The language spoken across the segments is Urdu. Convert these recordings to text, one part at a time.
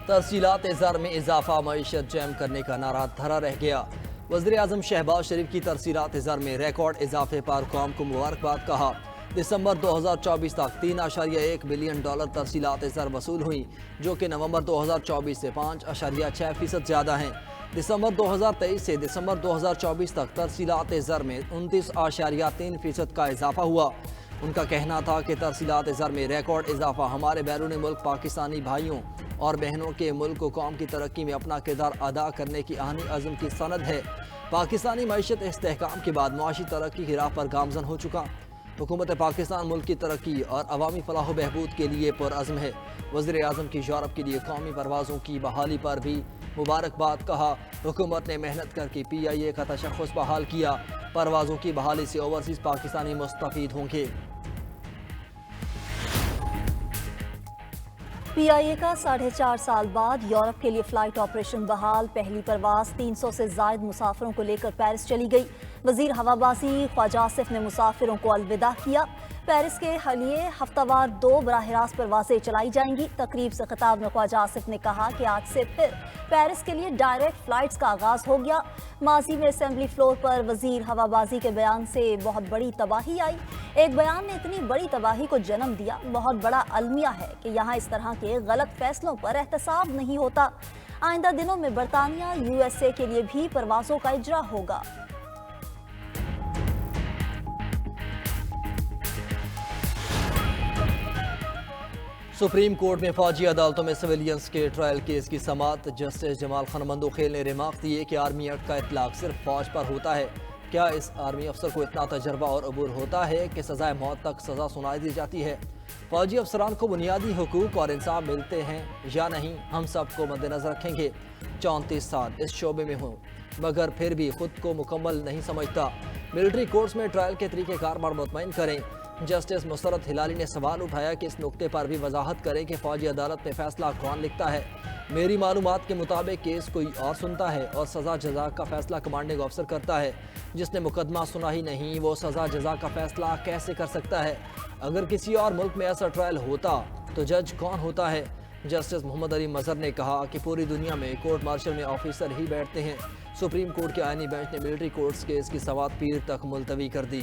ترسیلات زر میں اضافہ معیشت جیم کرنے کا نعرہ دھرا رہ گیا۔ وزیر اعظم شہباز شریف کی ترسیلات زر میں ریکارڈ اضافے پر قوم کو مبارکباد کہا۔ دسمبر 2024 تک 3.1 بلین ڈالر ترسیلات زر وصول ہوئیں، جو کہ نومبر 2024 سے 5.6% زیادہ ہیں۔ دسمبر 2023 سے دسمبر 2024 تک ترسیلات زر میں 29.3% کا اضافہ ہوا۔ ان کا کہنا تھا کہ ترسیلات زر میں ریکارڈ اضافہ ہمارے بیرون ملک پاکستانی بھائیوں اور بہنوں کے ملک و قوم کی ترقی میں اپنا کردار ادا کرنے کی آہنی عزم کی سند ہے۔ پاکستانی معیشت استحکام کے بعد معاشی ترقی کی راہ پر گامزن ہو چکا۔ حکومت پاکستان ملک کی ترقی اور عوامی فلاح و بہبود کے لیے پرعزم ہے۔ وزیر اعظم کی یورپ کے لیے قومی پروازوں کی بحالی پر بھی مبارکباد کہا۔ حکومت نے محنت کر کے PIA کا تشخص بحال کیا۔ پروازوں کی بحالی سے اوورسیز پاکستانی مستفید ہوں گے۔ PIA کا 4.5 سال بعد یورپ کے لیے فلائٹ آپریشن بحال۔ پہلی پرواز 300 سے زائد مسافروں کو لے کر پیرس چلی گئی۔ وزیر ہوابازی خواجہ آصف نے مسافروں کو الوداع کیا۔ پیرس کے لیے ہفتہ وار 2 براہ راست پروازیں چلائی جائیں گی۔ تقریب سے خطاب میں خواجہ آصف نے کہا کہ آج سے پھر پیرس کے لیے ڈائریکٹ فلائٹس کا آغاز ہو گیا۔ ماضی میں اسمبلی فلور پر وزیر ہوابازی کے بیان سے بہت بڑی تباہی آئی۔ ایک بیان نے اتنی بڑی تباہی کو جنم دیا، بہت بڑا المیہ ہے کہ یہاں اس طرح کے غلط فیصلوں پر احتساب نہیں ہوتا۔ آئندہ دنوں میں برطانیہ USA کے لیے بھی پروازوں کا اجرا ہوگا۔ سپریم کورٹ میں فوجی عدالتوں میں سویلینز کے ٹرائل کیس کی سماعت۔ جسٹس جمال خان مندوخیل نے ریمارک دیے کہ آرمی ایکٹ کا اطلاق صرف فوج پر ہوتا ہے۔ کیا اس آرمی افسر کو اتنا تجربہ اور عبور ہوتا ہے کہ سزائے موت تک سزا سنائی دی جاتی ہے؟ فوجی افسران کو بنیادی حقوق اور انصاف ملتے ہیں یا نہیں، ہم سب کو مد نظر رکھیں گے۔ 34 سال اس شعبے میں ہوں مگر پھر بھی خود کو مکمل نہیں سمجھتا۔ ملٹری کورٹس میں ٹرائل کے طریقہ کار پر مطمئن کریں۔ جسٹس مسرت ہلالی نے سوال اٹھایا کہ اس نقطے پر بھی وضاحت کریں کہ فوجی عدالت میں فیصلہ کون لکھتا ہے۔ میری معلومات کے مطابق کیس کوئی اور سنتا ہے اور سزا جزا کا فیصلہ کمانڈنگ افسر کرتا ہے۔ جس نے مقدمہ سنا ہی نہیں وہ سزا جزا کا فیصلہ کیسے کر سکتا ہے؟ اگر کسی اور ملک میں ایسا ٹرائل ہوتا تو جج کون ہوتا ہے؟ جسٹس محمد علی مظہر نے کہا کہ پوری دنیا میں کورٹ مارشل میں آفیسر ہی بیٹھتے ہیں۔ سپریم کورٹ کے آئینی بینچ نے ملٹری کورٹس کیس کی سماعت پیر تک ملتوی کر دی۔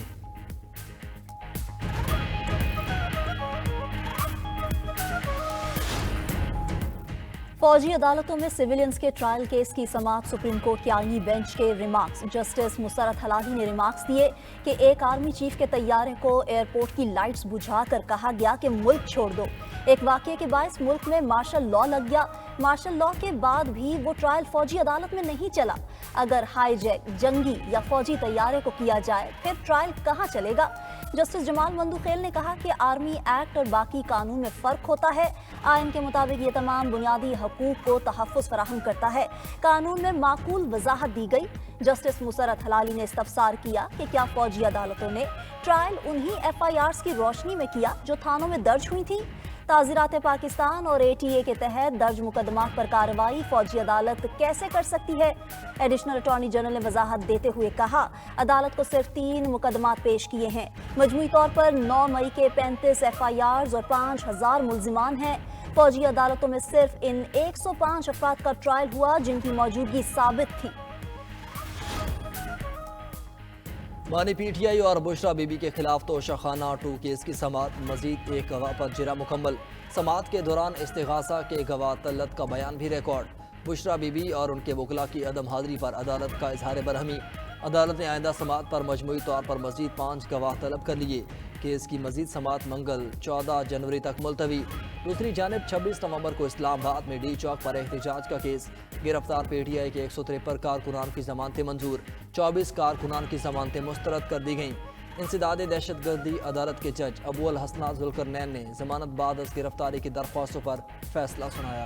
فوجی عدالتوں میں سویلینز کے ٹرائل کیس کی سماعت سپریم کورٹ کے آئینی بینچ کے ریمارکس۔ جسٹس مسرت ہلالی نے ریمارکس دیے کہ ایک آرمی چیف کے طیارے کو ایئرپورٹ کی لائٹس بجھا کر کہا گیا کہ ملک چھوڑ دو۔ ایک واقعے کے باعث ملک میں مارشل لاء لگ گیا۔ مارشل لاء کے بعد بھی وہ ٹرائل فوجی عدالت میں نہیں چلا۔ اگر ہائی جیک جنگی یا فوجی طیارے کو کیا جائے پھر ٹرائل کہاں چلے گا؟ جسٹس جمال مندوخیل نے کہا کہ آرمی ایکٹ اور باقی قانون میں فرق ہوتا ہے۔ آئین کے مطابق یہ تمام بنیادی حقوق کو تحفظ فراہم کرتا ہے۔ قانون میں معقول وضاحت دی گئی۔ جسٹس مسرت ہلالی نے استفسار کیا کہ کیا فوجی عدالتوں نے ٹرائل انہی FIRs کی روشنی میں کیا جو تھانوں میں درج ہوئی تھیں؟ تعزیرات پاکستان اور ATA کے تحت درج مقدمات پر کارروائی فوجی عدالت کیسے کر سکتی ہے؟ ایڈیشنل اٹارنی جنرل نے وضاحت دیتے ہوئے کہا، عدالت کو صرف 3 مقدمات پیش کیے ہیں۔ مجموعی طور پر 9 مئی کے 35 FIRs اور 5000 ملزمان ہیں۔ فوجی عدالتوں میں صرف ان 105 افراد کا ٹرائل ہوا جن کی موجودگی ثابت تھی۔ مانی PTI اور بشرا بی بی کے خلاف توشہ خانہ 2 کیس کی سماعت۔ مزید ایک گواہ پر جرا مکمل۔ سماعت کے دوران استغاثہ کے گواہ طلت کا بیان بھی ریکارڈ۔ بشرا بی بی اور ان کے وکلاء کی عدم حاضری پر عدالت کا اظہار برہمی۔ عدالت نے آئندہ سماعت پر مجموعی طور پر مزید 5 گواہ طلب کر لیے۔ کیس کی مزید سماعت منگل 14 جنوری تک ملتوی۔ دوسری جانب 26 نومبر کو اسلام آباد میں ڈی چوک پر احتجاج کا کیس۔ گرفتار PTI کے 153 کارکنان کی ضمانتیں منظور۔ 24 کارکنان کی ضمانتیں مسترد کر دی گئیں۔ انسداد دہشت گردی عدالت کے جج ابو الحسنات ذوالقرنین نے ضمانت بعد از گرفتاری کی درخواستوں پر فیصلہ سنایا۔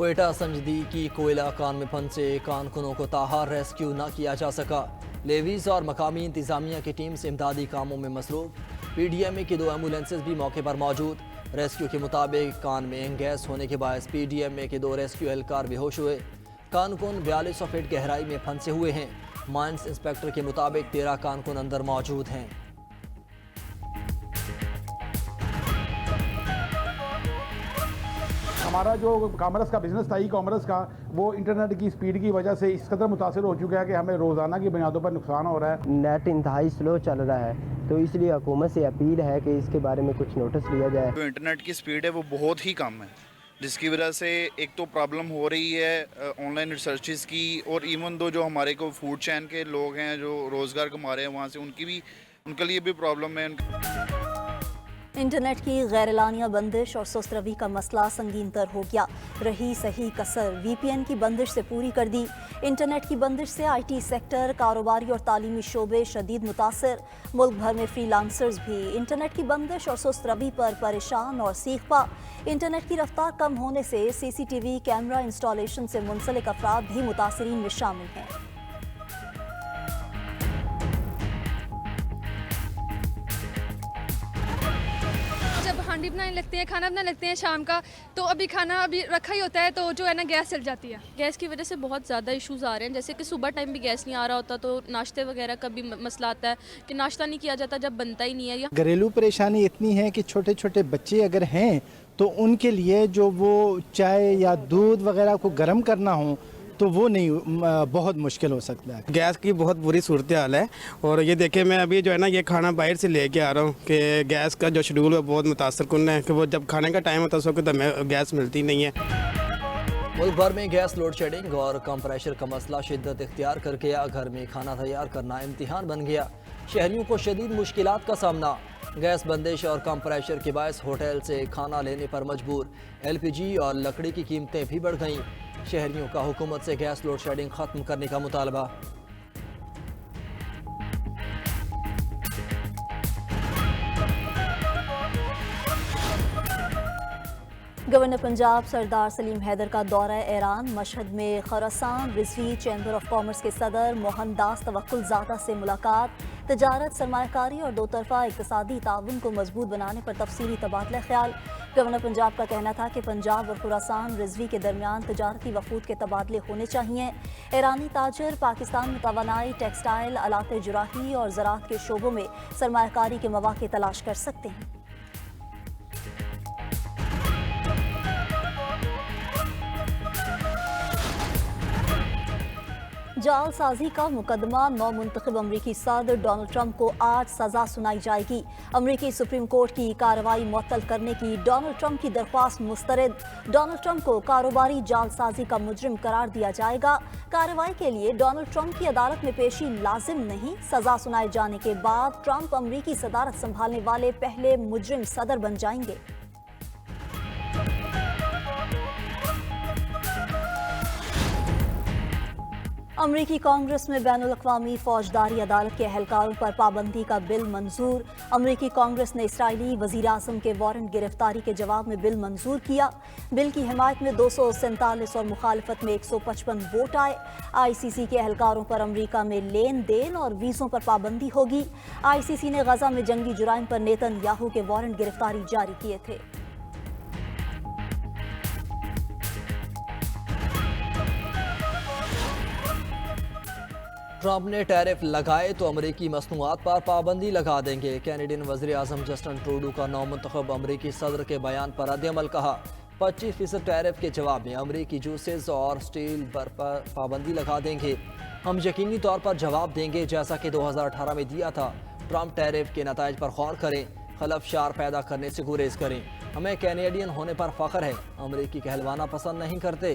کوئٹہ سنجدی کی کوئلہ کان میں پھنسے کانکنوں کو تاحال ریسکیو نہ کیا جا سکا. لیویز اور مقامی انتظامیہ کی ٹیم سے امدادی کاموں میں مصروف. پی ڈی ایم اے کی 2 ایمبولینسز بھی موقع پر موجود. ریسکیو کے مطابق کان میں گیس ہونے کے باعث پی ڈی ایم اے کے 2 ریسکیو اہلکار بے ہوش ہوئے. کانکن 4200 فٹ گہرائی میں پھنسے ہوئے ہیں. مائنس انسپیکٹر کے مطابق 13 کانکن اندر موجود ہیں. ہمارا جو کامرس کا بزنس تھا ای کامرس کا وہ انٹرنیٹ کی سپیڈ کی وجہ سے اس قدر متاثر ہو چکا ہے کہ ہمیں روزانہ کی بنیادوں پر نقصان ہو رہا ہے. نیٹ انتہائی سلو چل رہا ہے تو اس لیے حکومت سے اپیل ہے کہ اس کے بارے میں کچھ نوٹس لیا جائے. جو انٹرنیٹ کی سپیڈ ہے وہ بہت ہی کم ہے جس کی وجہ سے ایک تو پرابلم ہو رہی ہے آن لائن ریسرچز کی اور ایون دو جو ہمارے کو فوڈ چین کے لوگ ہیں جو روزگار کما رہے ہیں وہاں سے ان کے لیے بھی پرابلم ہے. انٹرنیٹ کی غیر اعلانیہ بندش اور سست روی کا مسئلہ سنگین تر ہو گیا. رہی صحیح کسر وی پی این کی بندش سے پوری کر دی. انٹرنیٹ کی بندش سے آئی ٹی سیکٹر، کاروباری اور تعلیمی شعبے شدید متاثر. ملک بھر میں فری لانسرز بھی انٹرنیٹ کی بندش اور سست روی پر پریشان اور سیخ پا. انٹرنیٹ کی رفتار کم ہونے سے C C T V camera installation سے منسلک افراد بھی متاثرین میں شامل ہیں. ہانڈی بنانے لگتے ہیں، کھانا بنانے لگتے ہیں شام کا، تو ابھی کھانا رکھا ہی ہوتا ہے تو جو ہے نا گیس چل جاتی ہے. گیس کی وجہ سے بہت زیادہ ایشوز آ رہے ہیں، جیسے کہ صبح ٹائم بھی گیس نہیں آ رہا ہوتا تو ناشتے وغیرہ کا بھی مسئلہ آتا ہے کہ ناشتہ نہیں کیا جاتا جب بنتا ہی نہیں ہے. گھریلو پریشانی اتنی ہے کہ چھوٹے چھوٹے بچے اگر ہیں تو ان کے لیے جو وہ چائے یا دودھ وغیرہ کو گرم کرنا ہو تو وہ نہیں، بہت مشکل ہو سکتا ہے. گیس کی بہت بری صورتحال ہے اور یہ دیکھیں میں ابھی جو ہے نا یہ کھانا باہر سے لے کے آ رہا ہوں کہ گیس کا جو شیڈول ہے بہت متاثر کن ہے کہ وہ جب کھانے کا ٹائم ہوتا ہے اس وقت ہمیں گیس ملتی نہیں ہے. ملک بھر میں گیس لوڈ شیڈنگ اور کم پریشر کا مسئلہ شدت اختیار کر گیا. گھر میں کھانا تیار کرنا امتحان بن گیا. شہریوں کو شدید مشکلات کا سامنا. گیس بندش اور کم پریشر کے باعث ہوٹل سے کھانا لینے پر مجبور. ایل پی جی اور لکڑی کی قیمتیں بھی بڑھ گئیں. شہریوں کا حکومت سے گیس لوڈ شیڈنگ ختم کرنے کا مطالبہ. گورنر پنجاب سردار سلیم حیدر کا دورہ ایران. مشہد میں خراسان رضوی چیمبر آف کامرس کے صدر موہن داس توکل زادہ سے ملاقات. تجارت، سرمایہ کاری اور 2 طرفہ اقتصادی تعاون کو مضبوط بنانے پر تفصیلی تبادلہ خیال. گورنر پنجاب کا کہنا تھا کہ پنجاب اور خراسان رضوی کے درمیان تجارتی وفود کے تبادلے ہونے چاہیے. ایرانی تاجر پاکستان میں توانائی، ٹیکسٹائل، آلات جراحی اور زراعت کے شعبوں میں سرمایہ کاری کے مواقع تلاش کر سکتے ہیں. جعل سازی کا مقدمہ نو منتخب امریکی صدر ڈونلڈ ٹرمپ کو آج سزا سنائی جائے گی. امریکی سپریم کورٹ کی کارروائی معطل کرنے کی ڈونلڈ ٹرمپ کی درخواست مسترد. ڈونلڈ ٹرمپ کو کاروباری جعل سازی کا مجرم قرار دیا جائے گا. کارروائی کے لیے ڈونلڈ ٹرمپ کی عدالت میں پیشی لازم نہیں. سزا سنائے جانے کے بعد ٹرمپ امریکی صدارت سنبھالنے والے پہلے مجرم صدر بن جائیں گے. امریکی کانگریس میں بین الاقوامی فوجداری عدالت کے اہلکاروں پر پابندی کا بل منظور. امریکی کانگریس نے اسرائیلی وزیر اعظم کے وارنٹ گرفتاری کے جواب میں بل منظور کیا. بل کی حمایت میں 247 اور مخالفت میں 155 ووٹ آئے. آئی سی سی کے اہلکاروں پر امریکہ میں لین دین اور ویزوں پر پابندی ہوگی. آئی سی سی نے غزہ میں جنگی جرائم پر نیتن یاہو کے وارنٹ گرفتاری جاری کیے تھے. ٹرمپ نے ٹیرف لگائے تو امریکی مصنوعات پر پابندی لگا دیں گے. کینیڈین وزیر اعظم جسٹن ٹروڈو کا نو منتخب امریکی صدر کے بیان پر رد عمل. کہا 25% ٹیرف کے جواب میں امریکی جوسز اور سٹیل پر پابندی لگا دیں گے. ہم یقینی طور پر جواب دیں گے جیسا کہ 2018 میں دیا تھا. ٹرمپ ٹیرف کے نتائج پر غور کریں، خلفشار پیدا کرنے سے گریز کریں. ہمیں کینیڈین ہونے پر فخر ہے، امریکی کہلوانا پسند نہیں کرتے.